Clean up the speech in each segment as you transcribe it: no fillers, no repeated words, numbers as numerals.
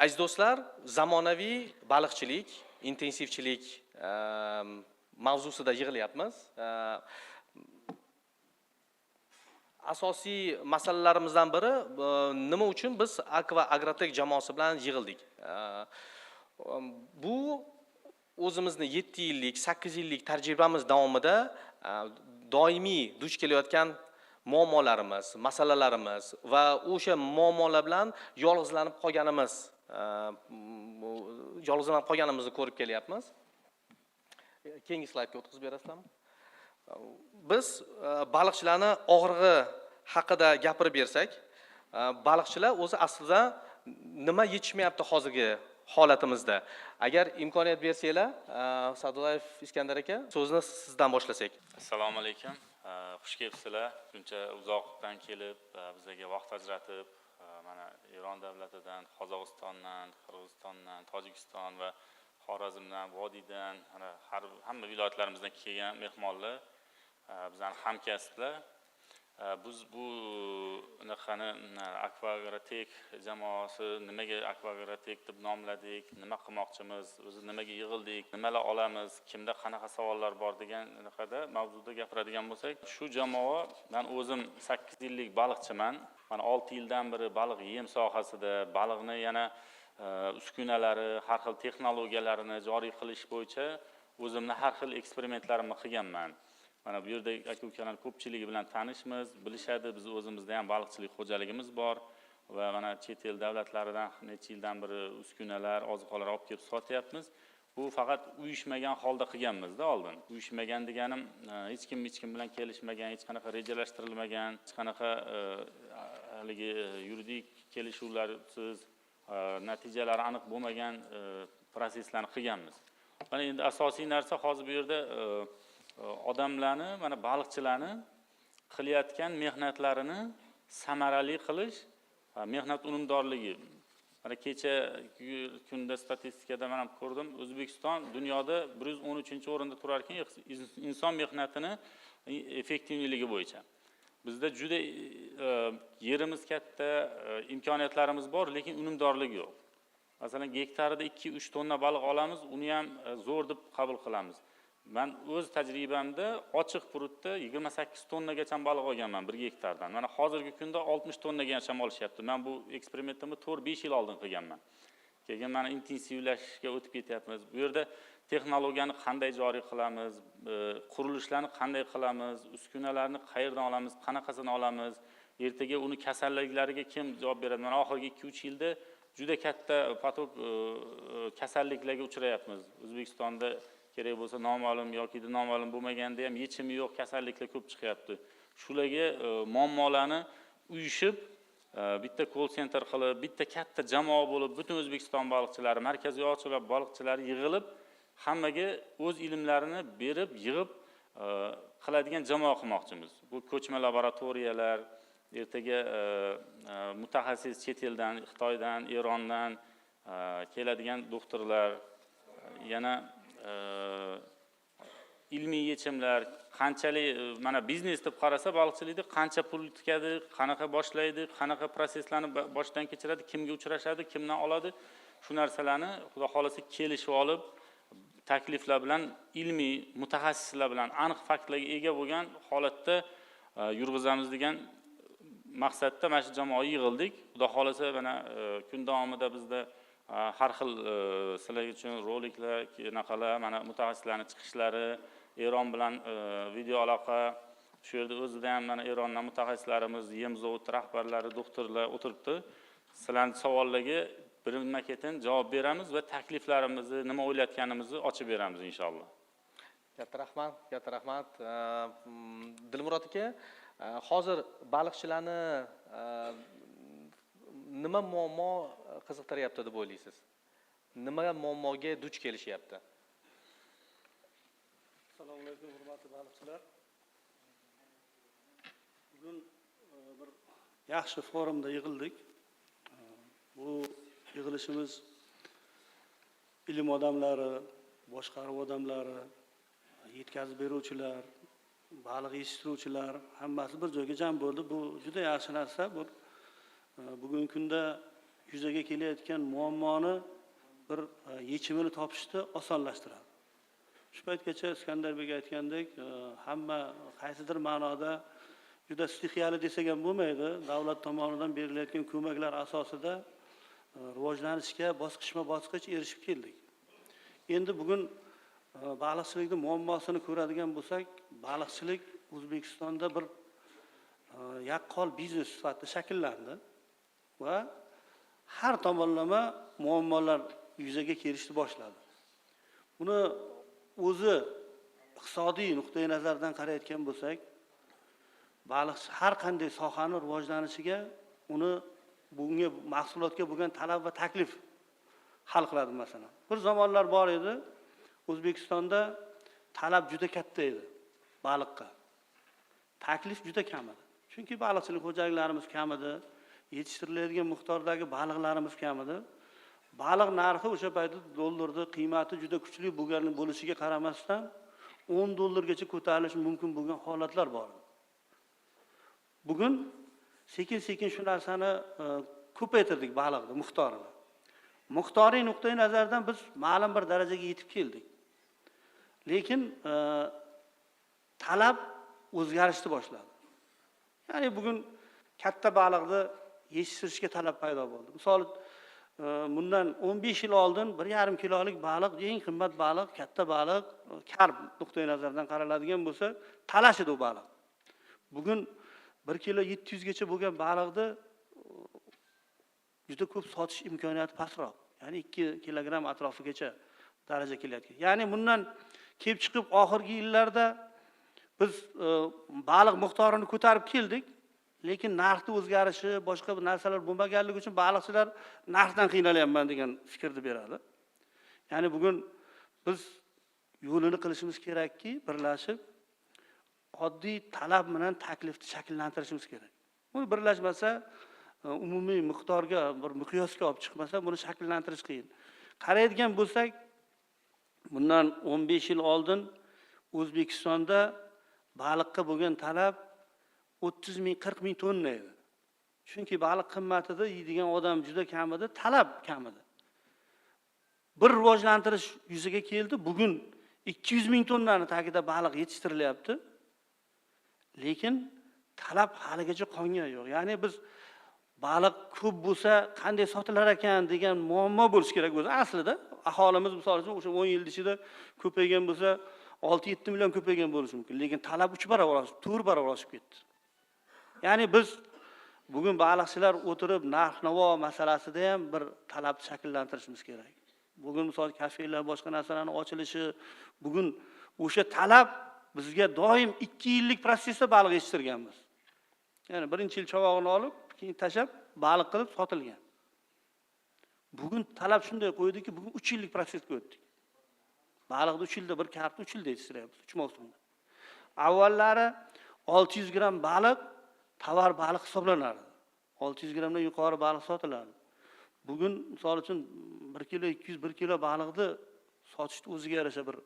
Aziz do'stlar, zamonaviy baliqchilik, intensivchilik mavzusida yig'ilyapmiz. Asosiy masalalarimizdan biri nima uchun biz Aqua Agrotek jamoasi bilan yig'ildik. Bu o'zimizni 7 yillik, 8 yillik tajribamiz davomida doimiy duch kelayotgan muammolarimiz, masalalarimiz va o'sha muammolar bilan yolg'izlanib qolganimizni ko'rib kelyapmiz. Keyingi slaydga o'tkazib berasizlarmi? Biz baliqchilarni og'rig'i haqida gapirib bersak, baliqchilar o'zi aslida nima yetishmayapti hozirgi holatimizda. Agar imkoniyat bersanglar, Sa'dullayev Iskandar aka, so'zni sizdan boshlasak. Assalomu alaykum. Xush kelibsizlar. Shuncha uzoqdan kelib, bizga vaqt ajratib, mana Eron davlatidan, Qozog'istondan, Qirg'izistondan, Tojikiston va Xorazmdan, Vodiydan, hamma viloyatlarimizdan kelgan mehmonlar, bizning hamkasblar. Biz bu Aqua Agrotek jamoasi nimaga Aqua Agrotek deb nomladik, nima qilmoqchimiz, o'zi nimaga yig'ildik, nimalar olamiz, kimda qanaqa savollar bor degan mavzuda gapiradigan bo'lsak, shu jamoa, men o'zim 8 yillik baliqchiman. Mana 6 yildan beri baliq yem sohasida, baliqni yana uskunalari, har xil texnologiyalarini joriy qilish bo'yicha o'zimni har xil eksperimentlarimni qilganman. Mana bu yerda aka-ukalar ko'pchiligi bilan tanishmiz, bilishadi. Biz o'zimizda ham baliqchilik xo'jaligimiz bor va mana chet el davlatlaridan necha yildan beri uskunalar, ozuqalar olib kelib sotyapmiz. Bu faqat uyushmagan holda qilganmiz-da oldin. Uyushmagan deganim hech kim bilan kelishmagan, hech qanaqa rejalashtirilmagan, hech qanaqa haligi yuridik kelishuvlarsiz, natijalari aniq bo'lmagan proseslarni qilganmiz. Mana endi asosiy narsa hozir bu yerda odamlarni, mana baliqchilarni qilayotgan mehnatlarini samarali qilish, mehnat unumdorligi. Mana kecha kunda statistikada men ham ko'rdim, O'zbekiston dunyoda 113-o'rinda turar ekan inson mehnatini effektivligi bo'yicha. Bizda juda yerimiz katta, imkoniyatlarimiz bor, lekin unumdorlik yo'q. Masalan, gektarida 2-3 tonna baliq olamiz, uni ham zo'r deb qabul qilamiz. Men o'z tajribamda ochiq prutda 28 tonnagacha baliq olganman 1 gektardan. Mana hozirgi kunda 60 tonnagacha olishyapti. Men bu eksperimentimni 4-5 yil oldin qilganman. Keyin mana intensivlashishga o'tib ketyapmiz. Bu yerda texnologiyani qanday joriy qilamiz, qurilishlarni qanday qilamiz, uskunalarni qayerdan olamiz, qanaqasini olamiz, ertaga uni kasalliklariga kim javob beradi? Mana oxirgi 2-3 yilda juda katta patok kasalliklarga uchrayapmiz. O'zbekistonda kerak bo'lsa noma'lum yoki noma'lum bo'lmaganda ham yechimi yo'q kasalliklar ko'p chiqyapti. Shularga muammolarni uyushib, bitta call center qilib, bitta katta jamoa bo'lib, butun O'zbekiston baliqchilari, markaziy Osiyo baliqchilari yig'ilib, hammaga o'z ilmlarini berib, yig'ib qiladigan jamoa qilmoqchimiz. Bu ko'chma laboratoriyalar, ertaga mutaxassis chet eldan, Xitoydan, Erondan keladigan doktorlar, yana ilmiy yechimlar, qanchalik mana biznes deb qarasa baliqchilikda qancha pul tikadi, qanaqa boshlaydi, qanaqa proseslarni boshdan kechiradi, kimga uchrashadi, kimdan oladi, shu narsalarni xudo xolasa kelishib olib, takliflar bilan, ilmiy mutaxassislar bilan aniq faktlarga ega bo'lgan holatda yurg'izamiz degan maqsadda mana shu jamoa yig'ildik. Xudo xolasa mana kun davomida bizda har xil sizlar uchun roliklar, naqalar, mana mutaxassislarning chiqishlari, Eron bilan video aloqa, shu yerda o'zida ham mana Erondan mutaxassislarimiz, yem-zavod rahbarlari, doktorlar o'tiribdi. Sizlarning savollarga birma-ketin javob beramiz va takliflarimizni, nima o'ylayotganimizni ochib beramiz inshaalloh. Katta rahmat. Dilmurod aka, hozir baliqchilarni nima muammo qiziqtiryapti deb o'ylaysiz? Nima muammoga duch kelishyapti? Assalomu alaykum, hurmatli baliqchilar. Bugun bir yaxshi forumda yig'ildik. Bu yig'ilishimiz ilm odamlari, boshqaruv odamlari, yetkazib beruvchilar, baliq yetishtiruvchilar hammasi bir joyga jam bo'ldi. Bu juda yaxshi narsa. Bugungi kunda yuzaga kelayotgan muammoni bir yechimini topishni osonlashtiradi. Shu paytgacha Iskandarbek aytgandek, hamma qaysidir ma'noda juda stixiyali desak ham bo'lmaydi, davlat tomonidan berilayotgan ko'maklar asosida rivojlanishga bosqichma-bosqich erishib keldik. Endi bugun baliqchilikning muammosini ko'radigan bo'lsak, baliqchilik O'zbekistonda bir yaqqol biznes sifatida shakllandi va har tomonlama muammolar yuzaga kelishni boshladi. Buni o'zi iqtisodiy nuqtai nazardan qarayotgan bo'lsak, baliqchi har qanday sohani rivojlanishiga uni bunga mahsulotga bo'lgan talab va taklif hal qiladi masalan. Bir zamonlar bor edi, O'zbekistonda talab juda katta edi baliqqa. Taklif juda kam edi. Chunki baliqchilik xo'jaliklarimiz kam edi, yetishtiriladigan miqdordagi baliqlarimiz kam edi. Baliq narxi o'sha paytda dollarning qiymati juda kuchli bo'lishiga qaramasdan 10 dollargacha ko'tarilishi mumkin bo'lgan holatlar bor. Bugun sekin-sekin shu narsani ko'paytirdik baliqning miqdorini. Miqdoriy nuqtai nazardan biz ma'lum bir darajaga yetib keldik. Lekin talab o'zgarishni boshladi. Ya'ni bugun katta baliqni yetishtirishga talab paydo bo'ldi. Misol bundan 15 yil oldin 1,5 kilolik baliq, eng qimmat baliq, katta baliq, karp nuqtai nazardan qaraladigan bo'lsa, talash edi u baliq. Bugun 1 kilo 700 gacha bo'lgan baliqni juda ko'p sotish imkoniyati pastroq. Ya'ni 2 kilogramm atrofigacha daraja kelyapti. Ya'ni bundan kelib chiqib oxirgi yillarda biz baliq miqdorini ko'tarib keldik, lekin narxning o'zgarishi, boshqa narsalar bo'lmaganligi uchun baliqchilar narxdan qiynalyapman degan fikrni beradi. Ya'ni bugun biz yo'lini qilishimiz kerakki, birlashib oddiy talab bilan taklifni shakllantirishimiz kerak. Bu birlashmasa, umumiy miqdorga bir miqyosga olib chiqmasa, buni shakllantirish qiyin. Qaraydigan bo'lsak, bundan 15 yil oldin O'zbekistonda baliqqa bo'lgan talab 30 ming, 40 ming tonna edi. Chunki baliq qimmatida yeydigan odam juda kam edi, talab kam edi. Bir rivojlantirish yuzaga keldi. Bugun 200 ming tonnani tagida baliq yetishtirilyapti. Lekin talab haligacha qongan yo'q. Ya'ni biz baliq ko'p bo'lsa qanday sotilar ekan degan muammo bo'lish kerak o'zi. Aslida aholimiz misol uchun o'sha 10 yil ichida ko'paygan bo'lsa 6-7 million ko'paygan bo'lishi mumkin. Lekin talab 3 barobar, 4 barobar oshib ketdi. Ya'ni biz bugun baliqchilar o'tirib narx-navo masalasida ham bir talab shakllantirishimiz kerak. Bugun misol kafelar, boshqa narsalarning ochilishi, bugun o'sha talab bizga doim 2 yillik prosesda baliq yetishtirganmiz. Ya'ni birinchi yil chavog'ini olib, keyin tashab baliq qilib sotilgan. Bugun talab shunday qo'ydiki, bugun 3 yillik prosesga o'tdik. Baliqni 3 yilda bir kartni 3 yilda yetishtiryapmiz, 3 mavsumda. Avvallari 600 gram baliq tovar baliq hisoblanardi. 600 gramdan yuqori baliq sotilardi. Bugun misol uchun 1 kilo 200 1 kilo baliqni sotishni o'ziga yarasha bir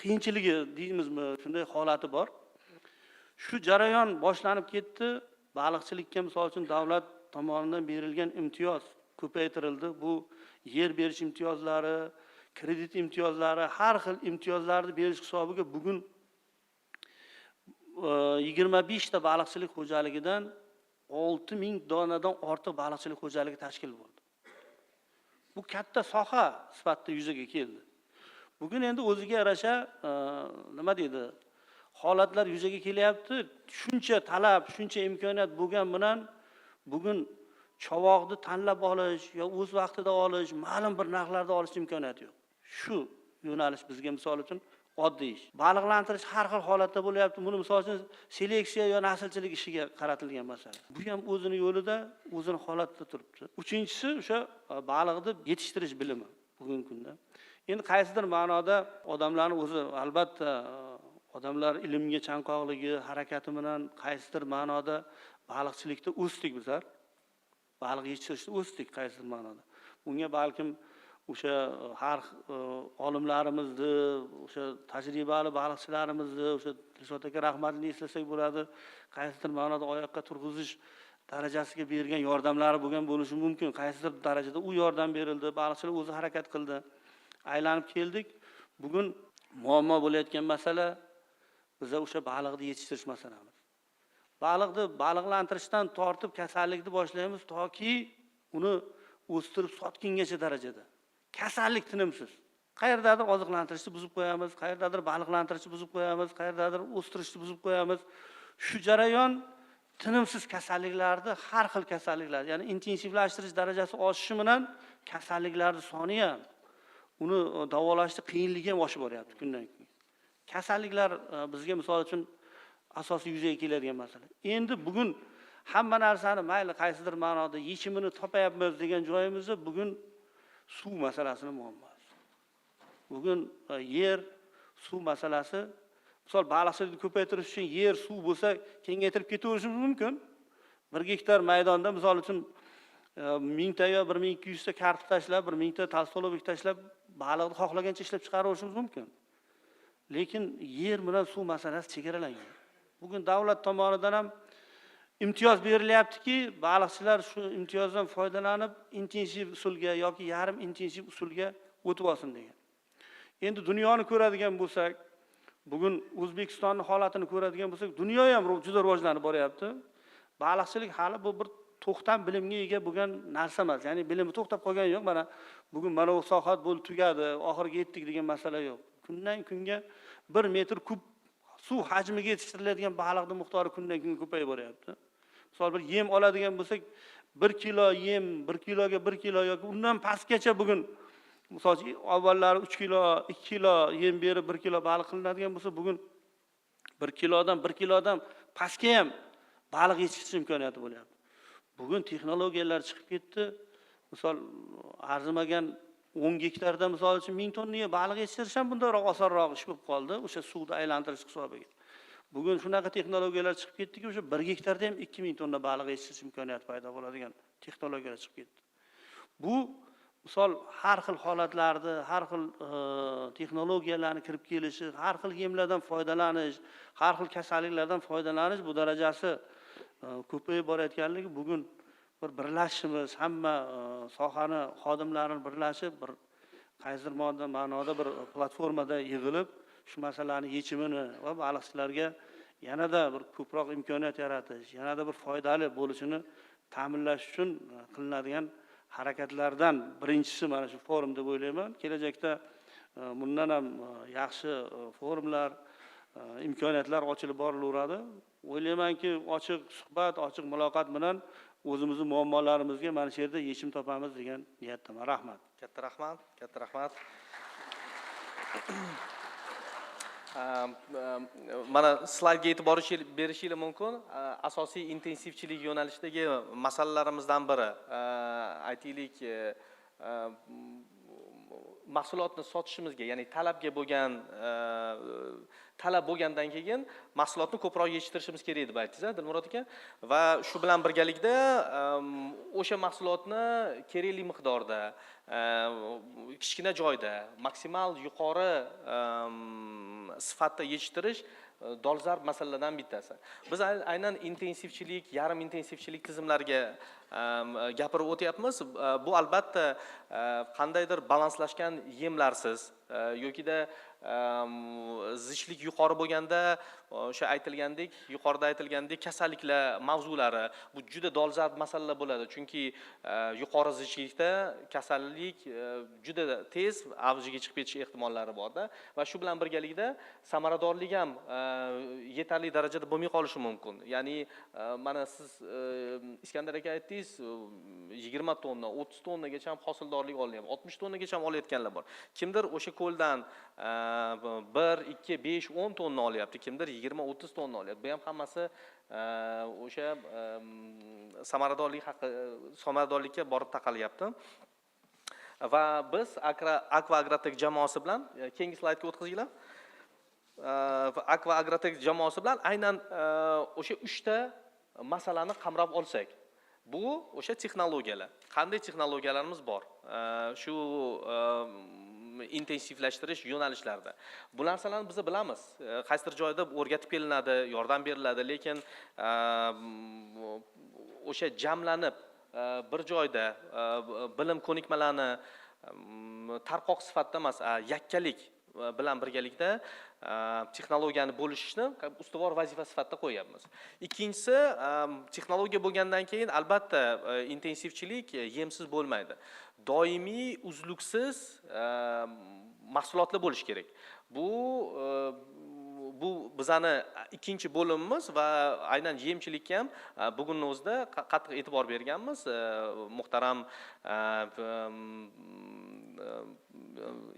qiyinchiligi deymizmi, shunday holati bor. Shu jarayon boshlanib ketdi. Baliqchilikka misol uchun davlat tomonidan berilgan imtiyoz ko'paytirildi. Bu yer berish imtiyozlari, kredit imtiyozlari, har xil imtiyozlarni berish hisobiga bugun 25 ta baliqchilik xo'jaligidan 6000 donadan ortiq baliqchilik xo'jaligi tashkil bo'ldi. Bu katta soha sifatida yuzaga keldi. Bugun endi o'ziga yarasha nima deydi? Holatlar yuzaga kelyapti. Shuncha talab, shuncha imkoniyat bo'lgan bilan bugun chovoqni tanlab olish yo o'z vaqtida olish, ma'lum bir narxlarda olish imkoniyati yo'q. Shu yo'nalish bizga misol uchun oddiy ish. Baliqlantirish har xil holatda bo'lyapti. Buni misol uchun seleksiya yo naslchilik ishiga qaratilgan masala. Bu ham o'zini yo'lida, o'zini holatida turibdi. Uchinchisi o'sha baliqni yetishtirish bilimi bugungi kunda. Endi qaysidir ma'noda odamlarning o'zi albatta odamlar ilmga chanqoqligi, harakati bilan qaysidir ma'noda baliqchilikda o'sdik bizlar. Baliq yetishtirishda o'sdik qaysidir ma'noda. Bunga balkim o'sha har olimlarimizni, o'sha tajribali baliqchilarimizni, o'sha Dilshod aka rahmatli eslasak bo'ladi, qaysidir ma'noda oyoqqa turg'izish darajasiga bergan yordamlari bo'lgan bo'lishi mumkin. Qaysidir darajada u yordam berildi, baliqchilar o'zi harakat qildi. Aylanib keldik. Bugun muammo bo'layotgan masala biza o'sha baliqni yetishtirish masalamiz. Baliqni baliqlantirishdan tortib kasallikni boshlaymiz toki uni o'stirib sotgungacha darajada. Kasallik tinimsiz. Qayerdadir oziqlantirishni buzib qo'yamiz, qayerdadir baliqlantirishni buzib qo'yamiz, qayerdadir o'stirishni buzib qo'yamiz. Shu jarayon tinimsiz kasalliklarni, har xil kasalliklar, ya'ni intensivlashtirish darajasi oshishi bilan kasalliklarning soni ham, uni davolashni qiyinligi ham oshib boryapti kundan kun. Kasalliklar bizga misol uchun asosiy yuzaga keladigan masala. Endi bugun hamma narsani mayli qaysidir ma'noda yechimini topayapmiz degan joyimizda bugun suv masalasini muammosi. Bugun yer, suv masalasi, misol baliqchilikni ko'paytirish uchun yer, suv bo'lsa kengaytirib ketaverishimiz mumkin. 1 gektar maydonda misol uchun 1000 ta yo 1200 ta kartof tashlab, 1000 ta talstolovik tashlab baliqni xohlagancha ishlab chiqarishimiz mumkin. Lekin yer bilan suv masalasi chegaralangan. Bugun davlat tomonidan ham imtiyoz berilyaptiki, baliqchilar shu imtiyozdan foydalanib intensiv usulga yoki yarim intensiv usulga o'tib olsin degan. Endi dunyoni ko'radigan bo'lsak, bugun O'zbekistonning holatini ko'radigan bo'lsak, dunyo ham juda rivojlanib boryapti. Baliqchilik hali bu bir to'xtam bilimga ega bo'lgan narsa emas. Ya'ni bilimi to'xtab qolgani yo'q. Bugun mana bu soha bo'lib tugadi, oxirga yetdik degan masala yo'q. Kundan kunga 1 metr kub suv hajmiga yetishtiriladigan baliqning miqdori kundan kunga ko'payib boryapti. Misol bir yem oladigan bo'lsak, 1 kilo yem, 1 kiloga 1 kilo yoki undan pastgacha bugun misol avvallari 3 kilo, 2 kilo yem berib 1 kilo baliq qilinadigan bo'lsa, bugun 1 kilodan pastga ham baliq yetishtirish imkoniyati bo'lyapti. Bugun texnologiyalar chiqib ketdi. Misol arzimagan 10 gektarda misol uchun 1000 tonna baliq yetishtirish ham bunday osonroq ish bo'lib qoldi, o'sha suvni aylantirish hisobiga. Bugun shunaqa texnologiyalar chiqib ketdiki, o'sha 1 gektarda ham 2000 tonna baliq yetishtirish imkoniyati paydo bo'ladigan texnologiyalar chiqib ketdi. Bu misol har xil holatlarda, har xil texnologiyalarning kirib kelishi, har xil yemlardan foydalanish, har xil kasalliklardan foydalanish bu darajasi ko'payib borayotganligi bugun bir birlashishimiz, hamma sohani xodimlarini birlashib, bir qaysidir ma'noda bir platformada yig'ilib, shu masalaning yechimini va baliqchilarga yanada bir ko'proq imkoniyat yaratish, yanada bir foydali bo'lishini ta'minlash uchun qilinadigan harakatlardan birinchisi mana shu forum deb o'ylayman. Kelajakda bundan ham yaxshi forumlar, imkoniyatlar ochilib borilaveradi. O'ylaymanki, ochiq suhbat, ochiq muloqot bilan o'zimizning muammolarimizga mana shu yerda yechim topamiz degan niyatdaman. Rahmat. Katta rahmat, katta rahmat. Mana slaydga e'tibor berishingiz mumkin. Asosiy intensivchilik yo'nalishidagi masalalarimizdan biri aytaylik mahsulotni sotishimizga, ya'ni talab bo'lgandan keyin mahsulotni ko'proq yetishtirishimiz kerak deb aytdingiz, Dilmurod aka. Va shu bilan birgalikda o'sha mahsulotni kerakli miqdorda, kichkina joyda, maksimal yuqori sifatda yetishtirish dolzarb masalalardan bittasi. Biz aynan intensivchilik, yarim intensivchilik tizimlariga gapirib o'tyapmiz. Bu albatta qandaydir balanslashgan yemlarsiz yokida zishlik yuqori bo'lganda o'sha yuqorida aytilgandek kasalliklar mavzulari bu juda dolzarb masalalar bo'ladi. Chunki yuqori zishlikda kasallik juda tez avjiga chiqib ketish ehtimollari borda va shu bilan birgalikda samaradorlik ham yetarli darajada bo'lmay qolishi mumkin. Ya'ni mana siz Iskandar aka aytdingiz, 20 tonna, 30 tonnagacha ham hosildorlik olyapti, 60 tonnagacha ham olayotganlar bor. Kimdir o'sha ko'ldan 1, 2, 5, 10 tonna olyapti, kimdir 20, 30 tonna olyapti. Bu ham hammasi o'sha samaradorlikka borib taqalyapti. Va biz Aqua Agrotek jamoasi bilan keyingi slaydga o'tkazinglar. Aqua Agrotek jamoasi bilan aynan o'sha 3 ta masalani qamrab olsak, bu o'sha texnologiyalar. Qanday texnologiyalarimiz bor? Shu intensivlashtirish yo'nalishlarida. Bu narsalarni biz bilamiz. Qaysidir joyda o'rgatib kelinadi, yordam beriladi, lekin o'sha jamlanib bir joyda bilim ko'nikmalarini tarqoq sifatida emas, yakkalik bilan birgalikda texnologiyani bo'lishishni ustuvor vazifa sifatida qo'yapmiz. Ikkinchisi, texnologiya bo'lgandan keyin albatta intensivchilik yemsiz bo'lmaydi. Doimiy, uzluksiz mahsulotlar bo'lishi kerak. Bu bizani ikkinchi bo'limimiz va aynan yemchilikka ham bugunning o'zida qattiq e'tibor berganmiz. Muhtaram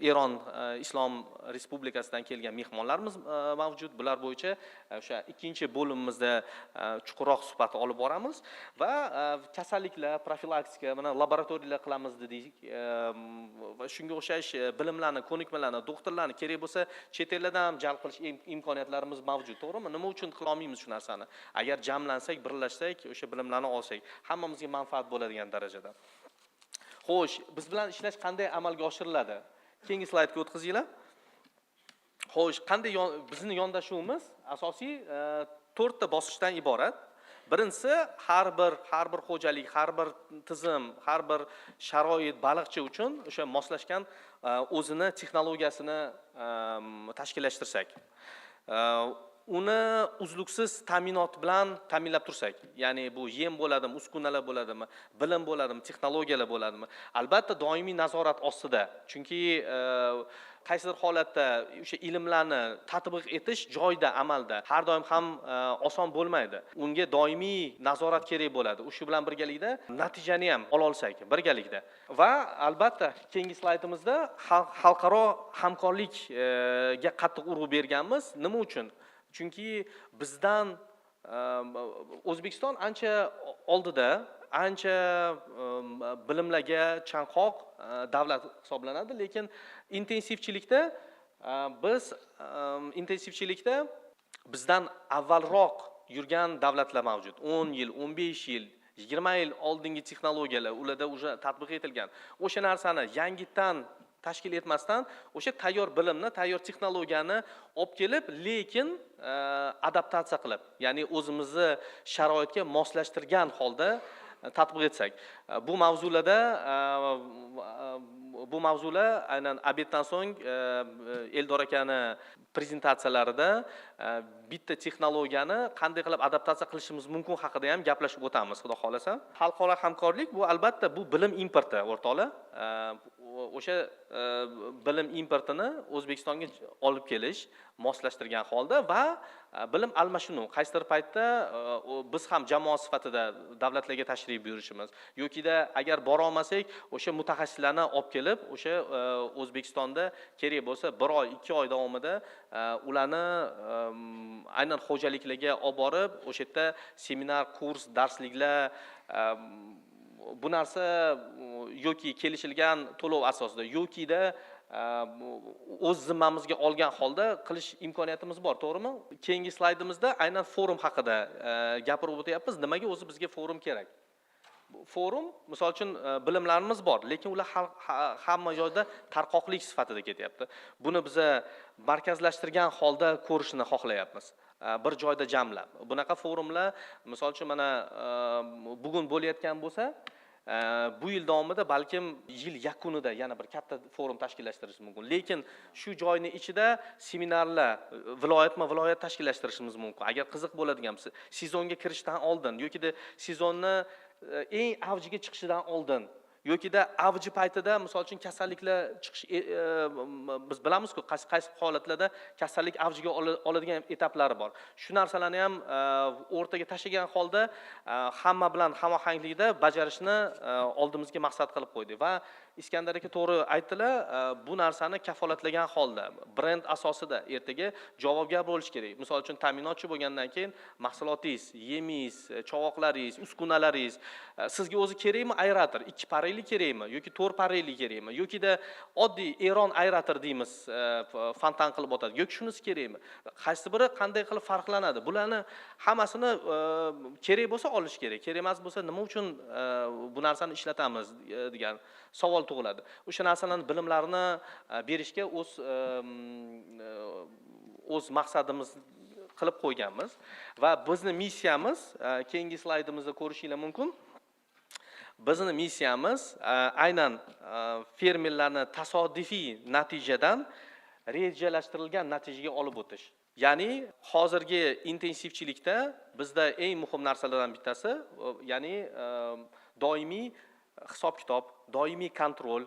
Eron Islom Respublikasidan kelgan mehmonlarimiz mavjud. Bular bo'yicha o'sha ikkinchi bo'limimizda chuqurroq suhbat olib boramiz va kasalliklar, profilaktika, mana laboratoriyalar qilamiz dedik. Va shunga o'xshash bilimlarni, ko'nikmalarni, doktorlarni kerak bo'lsa chet ellardan ham jalb qilish imkoniyatlarimiz mavjud, to'g'rimi? Nima uchun qila olmaymiz shu narsani? Agar jamlansak, birlashsak, o'sha bilimlarni olsak, hammamizga manfaat bo'ladigan darajada. Xo'sh, biz bilan ishlash qanday amalga oshiriladi? Keyingi slaydga o'tkazinglar. Xo'sh, qanday bizning yondashuvimiz asosiy 4 ta bosqichdan iborat. Birinchisi, har bir xo'jalik, har bir tizim, har bir sharoit baliqchi uchun o'sha moslashgan o'zini texnologiyasini tashkillashtirsak. Uni uzluksiz ta'minot bilan ta'minlab tursak, ya'ni bu yem bo'ladimi, uskunalar bo'ladimi, bilim bo'ladimi, texnologiyalar bo'ladimi, albatta doimiy nazorat ostida. Chunki qaysidir holatda o'sha ilmlarni tatbiq etish joyda, amalda har doim ham oson bo'lmaydi. Unga doimiy nazorat kerak bo'ladi. Shu bilan birgalikda natijani ham ola olsak birgalikda. Va albatta keyingi slaydimizda xalqaro hamkorlikga qattiq urg'u berganmiz. Nima uchun? Chunki bizdan O'zbekiston ancha oldida, ancha bilimlarga chanqoq davlat hisoblanadi, lekin intensivchilikda bizdan avvalroq yurgan davlatlar mavjud. 10 yil, 15 yil, 20 yil oldingi texnologiyalar ularda уже tatbiq etilgan. O'sha narsani yangitdan tashkil etmasdan o'sha tayyor bilimni, tayyor texnologiyani olib kelib, lekin adaptatsiya qilib, ya'ni o'zimizni sharoitga moslashtirgan holda tatbiq etsak. Bu mavzular aynan obeddan so'ng Eldor akani prezentatsiyalarida bitta texnologiyani qanday qilib adaptatsiya qilishimiz mumkin haqida ham gaplashib o'tamiz, xudo xolasa. Xalqaro hamkorlik bu albatta bu bilim importi, o'rtoqlar. O'sha bilim importini O'zbekistonga olib kelish, moslashtirgan holda va bilim almashinuv. Qaysidir paytda biz ham jamoa sifatida davlatlarga tashrif buyurishimiz yokida agar bora olmasak, o'sha mutaxassislarni olib kelib, o'sha O'zbekistonda kerak bo'lsa 1 oy, 2 oy davomida ularni aynan xo'jaliklarga olib borib, o'sha yerda seminar, kurs, darsliklar bu narsa yoki kelishilgan to'lov asosida yokida o'z zimmamizga olgan holda qilish imkoniyatimiz bor, to'g'rimi? Keyingi slaydimizda aynan forum haqida gapirib o'tyapmiz. Nimaga o'zi bizga forum kerak? Forum, misol uchun bilimlarimiz bor, lekin ular hamma joyda tarqoqlik sifatida ketyapti. Buni biz markazlashtirgan holda ko'rishni xohlayapmiz. Bir joyda jamlab. Bunaqa forumlar, misol uchun mana bugun bo'layotgan bo'lsa, bu yil davomida balkim yil yakunida yana bir katta forum tashkillashtirish mumkin. Lekin shu joyning ichida seminarlar, viloyat tashkillashtirishimiz mumkin. Agar qiziq bo'ladigan bo'lsa, sezonga kirishdan oldin yokida sezonni eng avjiga chiqishidan oldin yokida avji paytida misol uchun kasalliklar chiqish biz bilamiz-ku, qaysi holatlarda kasallik avjiga oladigan etaplari bor. Shu narsalarni ham o'rtaga tashlagan holda hamma bilan hamohanglikda bajarishni oldimizga maqsad qilib qo'ydik va Iskandar aka to'g'ri aytdilar, bu narsani kafolatlagan holda brend asosida ertaga javobgar bo'lish kerak. Misol uchun ta'minotchi bo'lgandan keyin mahsulotingiz, yemingiz, chovoqlaringiz, uskunalaringiz sizga o'zi kerakmi aerator? 2 parreli kerakmi yoki 4 parreli kerakmi yokida oddiy Eron aerator deymiz, fontan qilib o'tadi. Yoki shunisi kerakmi? Qaysi biri qanday qilib farqlanadi? Bularni hammasini kerak bo'lsa olish kerak. Kerak emas bo'lsa nima uchun bu narsani ishlatamiz degan savol tug'iladi. O'sha narsalarning bilimlarini berishga o'z maqsadimiz qilib qo'yganmiz va bizni missiyamiz keyingi slaydimizda ko'rishinglar mumkin. Bizni missiyamiz aynan fermerlarni tasodifiy natijadan rejalashtirilgan natijaga olib o'tish. Ya'ni hozirgi intensivchilikda bizda eng muhim narsalardan bittasi, ya'ni doimiy hisob-kitob, doimiy kontrol,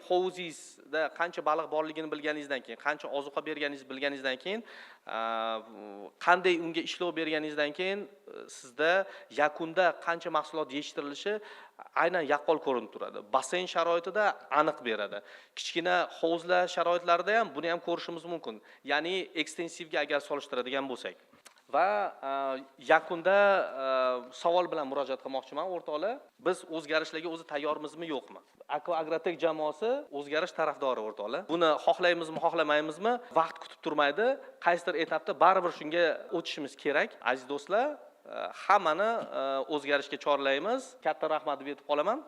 hovuzingizda qancha baliq borligini bilganingizdan keyin, qancha ozuqa berganingizni bilganingizdan keyin, qanday unga ishlov berganingizdan keyin sizda yakunda qancha mahsulot yetishtirilishi aynan yaqqol ko'rinib turadi. Basseyn sharoitida aniq beradi. Kichkina hovuzlar sharoitlarida ham buni ham ko'rishimiz mumkin. Ya'ni ekstensivga agar solishtiradigan bo'lsak. Va yakunda savol bilan murojaat qilmoqchiman o'rtoqlar. Biz o'zgarishlarga o'zi tayyormizmi, yo'qmi? Aqua Agrotek jamoasi o'zgarish tarafdori o'rtoqlar. Buni xohlaymizmi, xohlamaymizmi, vaqt kutib turmaydi. Qaysidir etapda baribir shunga o'tishimiz kerak. Aziz do'stlar, hammani o'zgarishga chorlaymiz. Katta rahmat deb aytib qolaman.